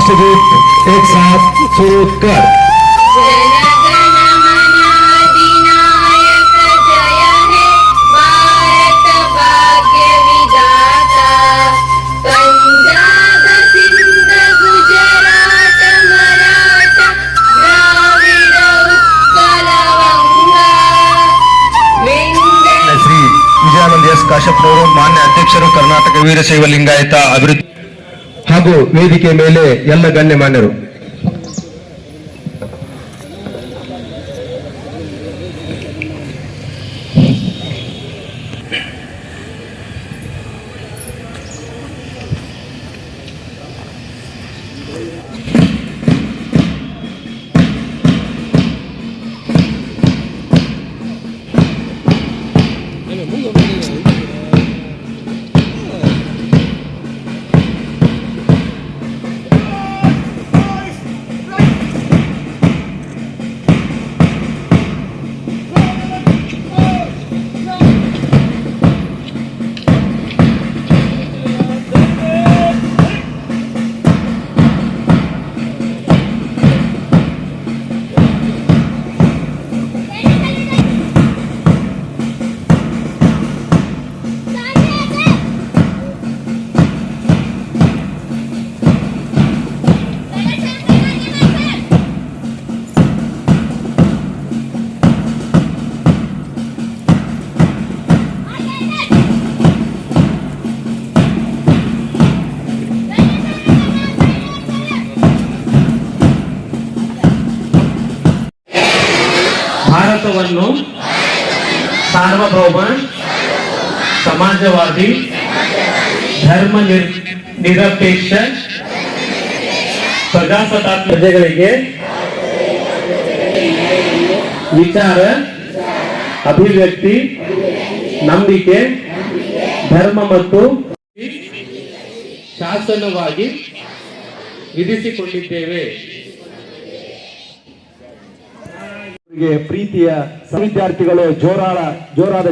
राष्ट्रगीत एक साथ शुरू कर। ಕಾಶ್ಯಪ್ರವರು ಮಾನ್ಯ ಅಧ್ಯಕ್ಷರು ಕರ್ನಾಟಕ ವೀರಶೈವ ಲಿಂಗಾಯತ ಅಭಿವೃದ್ಧಿ ಹಾಗೂ ವೇದಿಕೆ ಮೇಲೆ ಎಲ್ಲ ಗಣ್ಯಮಾನ್ಯರು ಭಾರತವನ್ನು ಸಾರ್ವಭೌಮ ಸಮಾಜವಾದಿ ಧರ್ಮ ನಿರಪೇಕ್ಷ ಪ್ರಜಾಸತ್ತಾತ್ಮಕ ಪ್ರಜೆಗಳಿಗೆ ವಿಚಾರ ಅಭಿವ್ಯಕ್ತಿ ನಂಬಿಕೆ ಧರ್ಮ ಮತ್ತು ಶಾಸನವಾಗಿ ವಿಧಿಸಿಕೊಂಡಿದ್ದೇವೆ. ಪ್ರೀತಿಯ ವಿದ್ಯಾರ್ಥಿಗಳು ಜೋರಾದ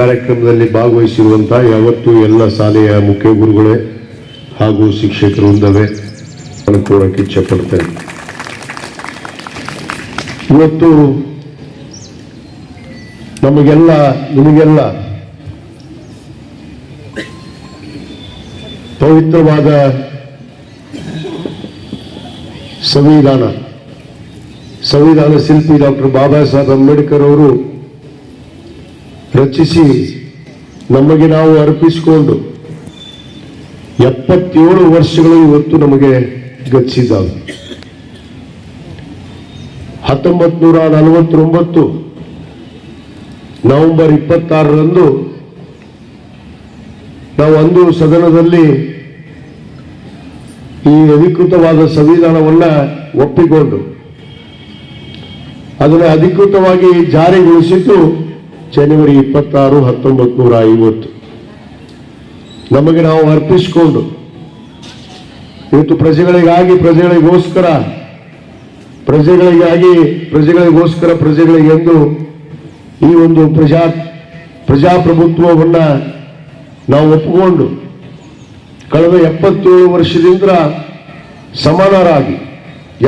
ಕಾರ್ಯಕ್ರಮದಲ್ಲಿ ಭಾಗವಹಿಸಿರುವಂತಹ ಯಾವತ್ತೂ ಎಲ್ಲ ಶಾಲೆಯ ಮುಖ್ಯ ಗುರುಗಳೇ ಹಾಗೂ ಶಿಕ್ಷಕರು ಇದ್ದವೆ ಅನುಕೂಲಕ್ಕೆ ಇಚ್ಛೆ ಪಡ್ತೇನೆ. ಇವತ್ತು ನಿಮಗೆಲ್ಲ ಪವಿತ್ರವಾದ ಸಂವಿಧಾನ ಶಿಲ್ಪಿ ಡಾಕ್ಟರ್ ಬಾಬಾ ಸಾಹೇಬ್ ಅಂಬೇಡ್ಕರ್ ಅವರು ರಚಿಸಿ ನಮಗೆ ನಾವು ಅರ್ಪಿಸಿಕೊಂಡು 77 ವರ್ಷಗಳು ಇವತ್ತು ನಮಗೆ ಗತಿಸಿದ್ದಾವೆ. 1949 ನವೆಂಬರ್ 26ರಂದು ನಾವು ಅಂದು ಸದನದಲ್ಲಿ ಈ ಅಧಿಕೃತವಾದ ಸಂವಿಧಾನವನ್ನ ಒಪ್ಪಿಕೊಂಡು ಅದನ್ನು ಅಧಿಕೃತವಾಗಿ ಜಾರಿಗೊಳಿಸಿದ್ದು ಜನವರಿ 26, 1950. ನಮಗೆ ನಾವು ಅರ್ಪಿಸಿಕೊಂಡು ಇವತ್ತು ಪ್ರಜೆಗಳಿಗೆಂದು ಈ ಒಂದು ಪ್ರಜಾಪ್ರಭುತ್ವವನ್ನ ನಾವು ಒಪ್ಪಿಕೊಂಡು ಕಳೆದ 77 ವರ್ಷದಿಂದ ಸಮಾನರಾಗಿ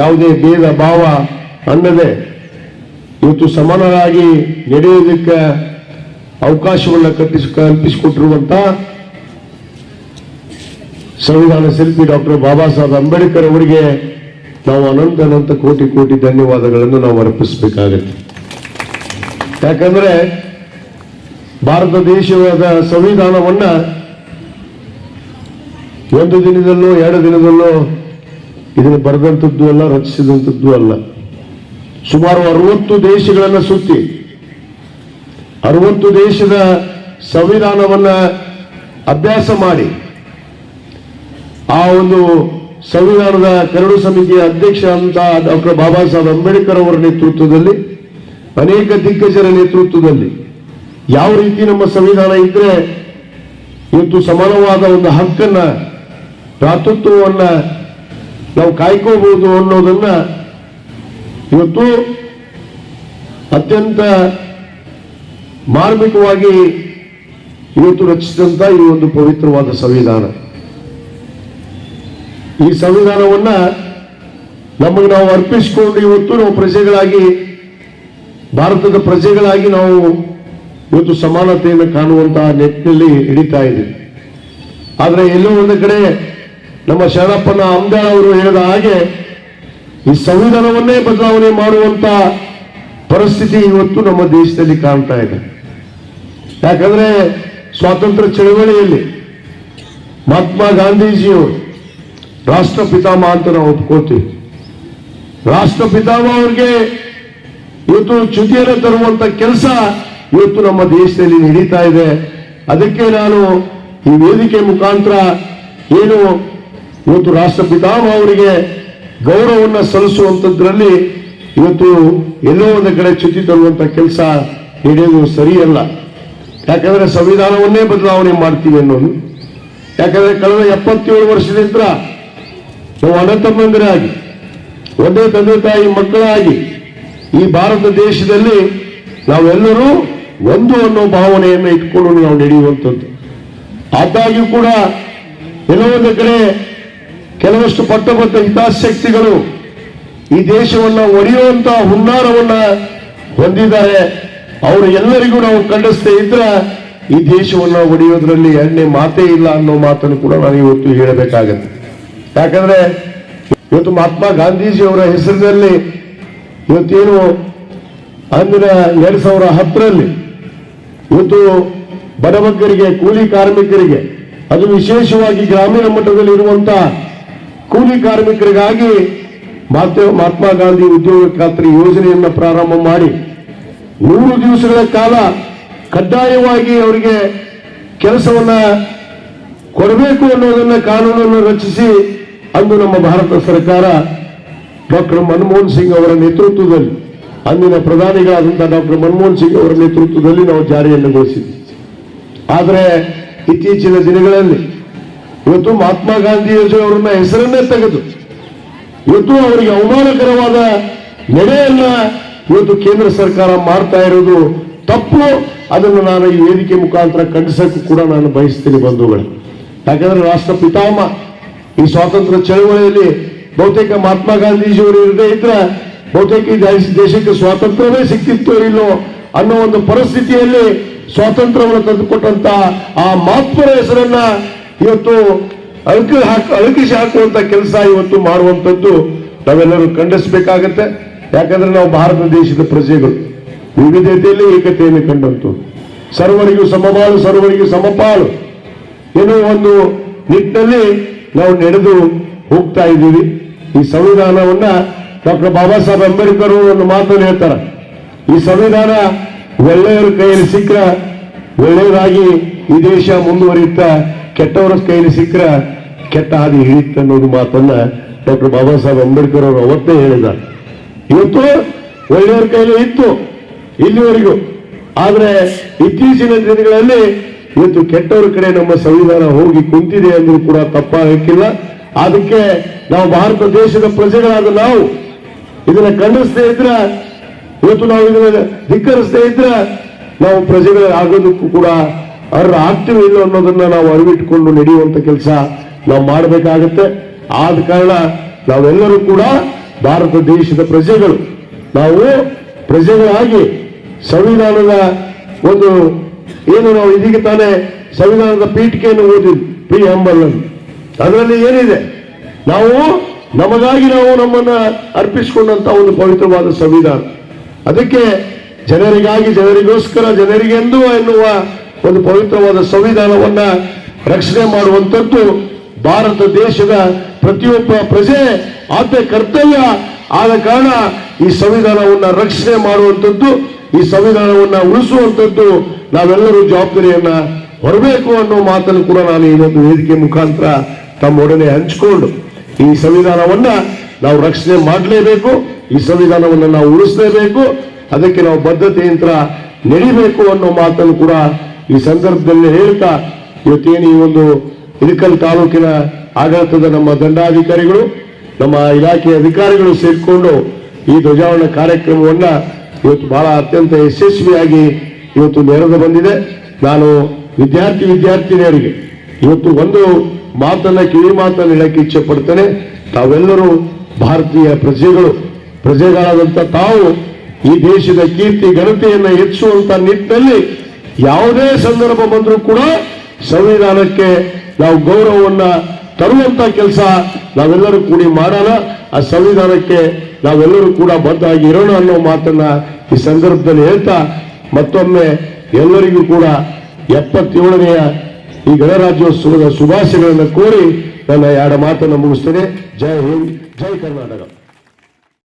ಯಾವುದೇ ಭೇದ ಭಾವ ಅನ್ನದೆ ಇವತ್ತು ಸಮಾನರಾಗಿ ನಡೆಯುವುದಕ್ಕೆ ಅವಕಾಶವನ್ನು ಕಲ್ಪಿಸಿಕೊಟ್ಟಿರುವಂತಹ ಸಂವಿಧಾನ ಶಿಲ್ಪಿ ಡಾಕ್ಟರ್ ಬಾಬಾ ಸಾಹೇಬ್ ಅಂಬೇಡ್ಕರ್ ಅವರಿಗೆ ನಾವು ಅನಂತ ಕೋಟಿ ಧನ್ಯವಾದಗಳನ್ನು ನಾವು ಅರ್ಪಿಸಬೇಕಾಗುತ್ತೆ. ಯಾಕಂದ್ರೆ ಭಾರತ ದೇಶದ ಸಂವಿಧಾನವನ್ನ ಒಂದು ದಿನದಲ್ಲೋ 2 ದಿನದಲ್ಲೋ ಇದನ್ನು ಬರೆದಂಥದ್ದು ಅಲ್ಲ, ರಚಿಸಿದಂಥದ್ದು ಅಲ್ಲ. ಸುಮಾರು 60 ದೇಶಗಳನ್ನು ಸುತ್ತಿ 60 ದೇಶದ ಸಂವಿಧಾನವನ್ನ ಅಭ್ಯಾಸ ಮಾಡಿ ಆ ಒಂದು ಸಂವಿಧಾನದ ಕರಡು ಸಮಿತಿಯ ಅಧ್ಯಕ್ಷ ಅಂತ ಡಾಕ್ಟರ್ ಬಾಬಾ ಸಾಹೇಬ್ ಅಂಬೇಡ್ಕರ್ ಅವರ ನೇತೃತ್ವದಲ್ಲಿ, ಅನೇಕ ದಿಗ್ಗಜರ ನೇತೃತ್ವದಲ್ಲಿ ಯಾವ ರೀತಿ ನಮ್ಮ ಸಂವಿಧಾನ ಇದ್ರೆ ಇವತ್ತು ಸಮಾನವಾದ ಒಂದು ಹಕ್ಕನ್ನ ಭ್ರಾತೃತ್ವವನ್ನ ನಾವು ಕಾಯ್ಕೋಬಹುದು ಅನ್ನೋದನ್ನ ಇವತ್ತು ಅತ್ಯಂತ ಮಾರ್ಮಿಕವಾಗಿ ಇವತ್ತು ರಚಿಸಿದಂತ ಈ ಒಂದು ಪವಿತ್ರವಾದ ಸಂವಿಧಾನ. ಈ ಸಂವಿಧಾನವನ್ನ ನಮಗೆ ನಾವು ಅರ್ಪಿಸಿಕೊಂಡು ಇವತ್ತು ನಾವು ಪ್ರಜೆಗಳಾಗಿ, ಭಾರತದ ಪ್ರಜೆಗಳಾಗಿ ನಾವು ಇವತ್ತು ಸಮಾನತೆಯನ್ನು ಕಾಣುವಂತಹ ನಿಟ್ಟಿನಲ್ಲಿ ಹಿಡಿತಾ ಇದ್ದೀವಿ. ಆದರೆ ಎಲ್ಲೋ ಒಂದು ಕಡೆ ನಮ್ಮ ಶರಣಪ್ಪನ ಅಂಬೇಡ್ಕರ್ ಅವರು ಹೇಳಿದ ಹಾಗೆ ಈ ಸಂವಿಧಾನವನ್ನೇ ಬದಲಾವಣೆ ಮಾಡುವಂತ ಪರಿಸ್ಥಿತಿ ಇವತ್ತು ನಮ್ಮ ದೇಶದಲ್ಲಿ ಕಾಣ್ತಾ ಇದೆ. ಯಾಕಂದ್ರೆ ಸ್ವಾತಂತ್ರ್ಯ ಚಳವಳಿಯಲ್ಲಿ ಮಹಾತ್ಮ ಗಾಂಧೀಜಿಯವರು ರಾಷ್ಟ್ರಪಿತಾಮಹ ಅಂತ ನಾವು ಒಪ್ಕೋತೀವಿ. ರಾಷ್ಟ್ರಪಿತಾಮಹ ಅವ್ರಿಗೆ ಇವತ್ತು ಚ್ಯುತಿಯನ್ನು ತರುವಂತ ಕೆಲಸ ಇವತ್ತು ನಮ್ಮ ದೇಶದಲ್ಲಿ ನಡೀತಾ ಇದೆ. ಅದಕ್ಕೆ ನಾನು ಈ ವೇದಿಕೆ ಮುಖಾಂತರ ಏನು ಇವತ್ತು ರಾಷ್ಟ್ರಪಿತಾಮಹ ಅವರಿಗೆ ಗೌರವವನ್ನು ಸಲ್ಲಿಸುವಂತದ್ರಲ್ಲಿ ಇವತ್ತು ಎಲ್ಲೋ ಒಂದು ಕಡೆ ಚ್ಯುತಿ ತರುವಂತ ಕೆಲಸ ನಡೆಯೋದು ಸರಿಯಲ್ಲ. ಯಾಕಂದ್ರೆ ಸಂವಿಧಾನವನ್ನೇ ಬದಲಾವಣೆ ಮಾಡ್ತೀವಿ ಅನ್ನೋದು. ಯಾಕಂದ್ರೆ ಕಳೆದ 77 ವರ್ಷದಿಂದ ನಾವು ಅಣ್ಣ ತಮ್ಮಂದಿರಾಗಿ, ಒಂದೇ ತಂದೆ ತಾಯಿ ಮಕ್ಕಳಾಗಿ ಈ ಭಾರತ ದೇಶದಲ್ಲಿ ನಾವೆಲ್ಲರೂ ಒಂದು ಅನ್ನೋ ಭಾವನೆಯನ್ನು ಇಟ್ಕೊಂಡು ನಾವು ನಡೆಯುವಂಥದ್ದು. ಆದಾಗ್ಯೂ ಕೂಡ ಎಲ್ಲೋ ಒಂದು ಕಡೆ ಕೆಲವಷ್ಟು ಪಟ್ಟಬದ್ಧ ಹಿತಾಸಕ್ತಿಗಳು ಈ ದೇಶವನ್ನ ಒಡೆಯುವಂತ ಹುನ್ನಾರವನ್ನ ಹೊಂದಿದ್ದಾರೆ. ಅವರು ಎಲ್ಲರಿಗೂ ನಾವು ಖಂಡಿಸದೇ ಇದ್ರೆ ಈ ದೇಶವನ್ನ ಒಡೆಯೋದ್ರಲ್ಲಿ ಎಣ್ಣೆ ಮಾತೇ ಇಲ್ಲ ಅನ್ನೋ ಮಾತನ್ನು ಕೂಡ ನಾನು ಇವತ್ತು ಹೇಳಬೇಕಾಗತ್ತೆ. ಯಾಕಂದ್ರೆ ಇವತ್ತು ಮಹಾತ್ಮ ಗಾಂಧೀಜಿ ಅವರ ಹೆಸರಿನಲ್ಲಿ ಇವತ್ತೇನು ಅಂದಿನ 2010ರಲ್ಲಿ ಇವತ್ತು ಬಡಬಗ್ಗರಿಗೆ, ಕೂಲಿ ಕಾರ್ಮಿಕರಿಗೆ, ಅದು ವಿಶೇಷವಾಗಿ ಗ್ರಾಮೀಣ ಮಟ್ಟದಲ್ಲಿ ಇರುವಂತಹ ಕೂಲಿ ಕಾರ್ಮಿಕರಿಗಾಗಿ ಮಹಾತ್ಮ ಗಾಂಧಿ ಉದ್ಯೋಗ ಖಾತ್ರಿ ಯೋಜನೆಯನ್ನು ಪ್ರಾರಂಭ ಮಾಡಿ 100 ದಿವಸಗಳ ಕಾಲ ಕಡ್ಡಾಯವಾಗಿ ಅವರಿಗೆ ಕೆಲಸವನ್ನ ಕೊಡಬೇಕು ಅನ್ನೋದನ್ನ ಕಾನೂನನ್ನು ರಚಿಸಿ ಅಂದು ನಮ್ಮ ಭಾರತ ಸರ್ಕಾರ ಡಾಕ್ಟರ್ ಮನಮೋಹನ್ ಸಿಂಗ್ ಅವರ ನೇತೃತ್ವದಲ್ಲಿ, ಅಂದಿನ ಪ್ರಧಾನಿಗಳಾದಂತಹ ಡಾಕ್ಟರ್ ಮನಮೋಹನ್ ಸಿಂಗ್ ಅವರ ನೇತೃತ್ವದಲ್ಲಿ ನಾವು ಜಾರಿಯನ್ನು ಗೊಳಿಸಿದ್ವಿ. ಆದರೆ ಇತ್ತೀಚಿನ ದಿನಗಳಲ್ಲಿ ಇವತ್ತು ಮಹಾತ್ಮ ಗಾಂಧಿಯವರನ್ನ ಹೆಸರನ್ನೇ ತೆಗೆದು ಇವತ್ತು ಅವರಿಗೆ ಅವಮಾನಕರವಾದ ನಡೆಯನ್ನ ಇವತ್ತು ಕೇಂದ್ರ ಸರ್ಕಾರ ಮಾಡ್ತಾ ಇರೋದು ತಪ್ಪು. ಅದನ್ನು ನಾನು ಈ ವೇದಿಕೆ ಮುಖಾಂತರ ಖಂಡಿಸಕ್ಕೂ ಕೂಡ ನಾನು ಬಯಸ್ತೀನಿ ಬಂಧುಗಳು. ಯಾಕಂದ್ರೆ ರಾಷ್ಟ್ರ ಪಿತಾಮಹ ಈ ಸ್ವಾತಂತ್ರ್ಯ ಚಳವಳಿಯಲ್ಲಿ ಬಹುತೇಕ ಮಹಾತ್ಮ ಗಾಂಧೀಜಿಯವರು ಇರದೇ ಇದ್ರೆ ಬಹುತೇಕ ಈ ದೇಶಕ್ಕೆ ಸ್ವಾತಂತ್ರ್ಯವೇ ಸಿಕ್ತಿತ್ತೋ ಇಲ್ಲೋ ಅನ್ನೋ ಒಂದು ಪರಿಸ್ಥಿತಿಯಲ್ಲಿ ಸ್ವಾತಂತ್ರ್ಯವನ್ನು ತಂದುಕೊಟ್ಟಂತ ಆ ಮಹಾತ್ಮರ ಹೆಸರನ್ನ ಇವತ್ತು ಅಳಕಿಸಿ ಹಾಕುವಂತ ಕೆಲಸ ಇವತ್ತು ಮಾಡುವಂಥದ್ದು ನಾವೆಲ್ಲರೂ ಖಂಡಿಸಬೇಕಾಗತ್ತೆ. ಯಾಕಂದ್ರೆ ನಾವು ಭಾರತ ದೇಶದ ಪ್ರಜೆಗಳು, ವಿವಿಧತೆಯಲ್ಲಿ ಏಕತೆಯನ್ನು ಕಂಡಂತು, ಸರ್ವರಿಗೂ ಸಮಬಾಳು ಸರ್ವರಿಗೂ ಸಮಪಾಳು ಏನೋ ಒಂದು ನಿಟ್ಟಿನಲ್ಲಿ ನಾವು ನಡೆದು ಹೋಗ್ತಾ ಇದ್ದೀವಿ. ಈ ಸಂವಿಧಾನವನ್ನ ಡಾಕ್ಟರ್ ಬಾಬಾ ಸಾಹೇಬ್ ಅಂಬೇಡ್ಕರ್ ಅವರು ಒಂದು ಮಾತನ್ನು ಹೇಳ್ತಾರೆ, ಈ ಸಂವಿಧಾನ ಒಳ್ಳೆಯವರ ಕೈಯಲ್ಲಿ ಸಿಕ್ಕ ಒಳ್ಳೆಯದಾಗಿ ಈ ದೇಶ ಮುಂದುವರಿಯುತ್ತಾ, ಕೆಟ್ಟವರ ಕೈಯಲ್ಲಿ ಸಿಕ್ಕ ಕೆಟ್ಟ ಹಾದಿ ಹಿಡಿಯುತ್ತೆ ಅನ್ನೋದು ಮಾತನ್ನ ಡಾಕ್ಟರ್ ಬಾಬಾ ಸಾಹೇಬ್ ಅಂಬೇಡ್ಕರ್ ಅವರು ಅವತ್ತೇ ಹೇಳಿದ್ದಾರೆ. ಇವತ್ತು ಒಳ್ಳೆಯವರ ಕೈಯಲ್ಲಿ ಇತ್ತು ಇಲ್ಲಿವರೆಗೂ, ಆದ್ರೆ ಇತ್ತೀಚಿನ ದಿನಗಳಲ್ಲಿ ಇವತ್ತು ಕೆಟ್ಟವರ ಕಡೆ ನಮ್ಮ ಸಂವಿಧಾನ ಹೋಗಿ ಕುಂತಿದೆ ಅಂದ್ರೂ ಕೂಡ ತಪ್ಪಾಗಕ್ಕಿಲ್ಲ. ಅದಕ್ಕೆ ನಾವು ಭಾರತ ದೇಶದ ಪ್ರಜೆಗಳಾದ ನಾವು ಇದನ್ನ ಖಂಡಿಸದೇ ಇದ್ರೆ, ಇವತ್ತು ನಾವು ಇದನ್ನ ಧಿಕ್ಕರಿಸದೇ ಇದ್ರೆ ನಾವು ಪ್ರಜೆಗಳಾಗೋದಕ್ಕೂ ಕೂಡ ಅರ್ಹ ಆಗ್ತೀವಿ ಇಲ್ಲ ಅನ್ನೋದನ್ನ ನಾವು ಅರಿವಿಟ್ಟುಕೊಂಡು ನಡೆಯುವಂತ ಕೆಲಸ ನಾವು ಮಾಡಬೇಕಾಗತ್ತೆ. ಆದ ಕಾರಣ ನಾವೆಲ್ಲರೂ ಕೂಡ ಭಾರತ ದೇಶದ ಪ್ರಜೆಗಳು, ನಾವು ಪ್ರಜೆಗಳಾಗಿ ಸಂವಿಧಾನದ ಒಂದು ಏನು ನಾವು ಇದೀಗ ತಾನೇ ಸಂವಿಧಾನದ ಪೀಠಿಕೆಯನ್ನು ಓದಿದ್ವಿ, ಪ್ರಿಯಾಂಬಲ್ ಅನ್ನು. ಅದರಲ್ಲಿ ಏನಿದೆ, ನಾವು ನಮಗಾಗಿ ನಾವು ನಮ್ಮನ್ನ ಅರ್ಪಿಸಿಕೊಂಡಂತ ಒಂದು ಪವಿತ್ರವಾದ ಸಂವಿಧಾನ. ಅದಕ್ಕೆ ಜನರಿಗಾಗಿ, ಜನರಿಗೋಸ್ಕರ, ಜನರಿಗೆಂದು ಎನ್ನುವ ಒಂದು ಪವಿತ್ರವಾದ ಸಂವಿಧಾನವನ್ನ ರಕ್ಷಣೆ ಮಾಡುವಂಥದ್ದು ಭಾರತ ದೇಶದ ಪ್ರತಿಯೊಬ್ಬ ಪ್ರಜೆ ಆದ್ಯ ಕರ್ತವ್ಯ. ಆದ ಕಾರಣ ಈ ಸಂವಿಧಾನವನ್ನ ರಕ್ಷಣೆ ಮಾಡುವಂಥದ್ದು, ಈ ಸಂವಿಧಾನವನ್ನ ಉಳಿಸುವಂಥದ್ದು ನಾವೆಲ್ಲರೂ ಜವಾಬ್ದಾರಿಯನ್ನ ಹೊರಬೇಕು ಅನ್ನೋ ಮಾತನ್ನು ಕೂಡ ನಾನು ಈ ಒಂದು ವೇದಿಕೆ ಮುಖಾಂತರ ತಮ್ಮೊಡನೆ ಹಂಚಿಕೊಂಡು ಈ ಸಂವಿಧಾನವನ್ನ ನಾವು ರಕ್ಷಣೆ ಮಾಡಲೇಬೇಕು, ಈ ಸಂವಿಧಾನವನ್ನ ನಾವು ಉಳಿಸಲೇಬೇಕು. ಅದಕ್ಕೆ ನಾವು ಬದ್ಧತೆಯಿಂದ ನಡಿಬೇಕು ಅನ್ನೋ ಮಾತನ್ನು ಕೂಡ ಈ ಸಂದರ್ಭದಲ್ಲಿ ಹೇಳ್ತಾ ಇವತ್ತೇನು ಈ ಒಂದು ಇಳಕಲ್ ತಾಲೂಕಿನ ಆಡಳಿತದ ನಮ್ಮ ದಂಡಾಧಿಕಾರಿಗಳು ನಮ್ಮ ಇಲಾಖೆಯ ಅಧಿಕಾರಿಗಳು ಸೇರಿಕೊಂಡು ಈ ಧ್ವಜಾರೋಹಣ ಕಾರ್ಯಕ್ರಮವನ್ನ ಇವತ್ತು ಬಹಳ ಅತ್ಯಂತ ಯಶಸ್ವಿಯಾಗಿ ಇವತ್ತು ನೆರೆದು ಬಂದಿದೆ. ನಾನು ವಿದ್ಯಾರ್ಥಿನಿಯರಿಗೆ ಇವತ್ತು ಒಂದು ಮಾತನ್ನ ಕಿವಿ ಮಾತನ್ನು ಹೇಳಕ್ಕೆ ಇಚ್ಛೆ ಪಡ್ತೇನೆ. ತಾವೆಲ್ಲರೂ ಭಾರತೀಯ ಪ್ರಜೆಗಳಾದಂತ ತಾವು ಈ ದೇಶದ ಕೀರ್ತಿ ಘನತೆಯನ್ನ ಹೆಚ್ಚುವಂತ ನಿಟ್ಟಿನಲ್ಲಿ ಯಾವುದೇ ಸಂದರ್ಭ ಬಂದರೂ ಕೂಡ ಸಂವಿಧಾನಕ್ಕೆ ನಾವು ಗೌರವವನ್ನ ತರುವಂತ ಕೆಲಸ ನಾವೆಲ್ಲರೂ ಕೂಡಿ ಮಾಡೋಣ. ಆ ಸಂವಿಧಾನಕ್ಕೆ ನಾವೆಲ್ಲರೂ ಕೂಡ ಬದ್ಧವಾಗಿ ಇರೋಣ ಅನ್ನೋ ಮಾತನ್ನ ಈ ಸಂದರ್ಭದಲ್ಲಿ ಹೇಳ್ತಾ ಮತ್ತೊಮ್ಮೆ ಎಲ್ಲರಿಗೂ ಕೂಡ 77ನೆಯ ಈ ಗಣರಾಜ್ಯೋತ್ಸವದ ಶುಭಾಶಯಗಳನ್ನು ಕೋರಿ ನನ್ನ 2 ಮಾತನ್ನು ಮುಗಿಸ್ತೇನೆ. ಜೈ ಹಿಂದ್, ಜೈ ಕರ್ನಾಟಕ.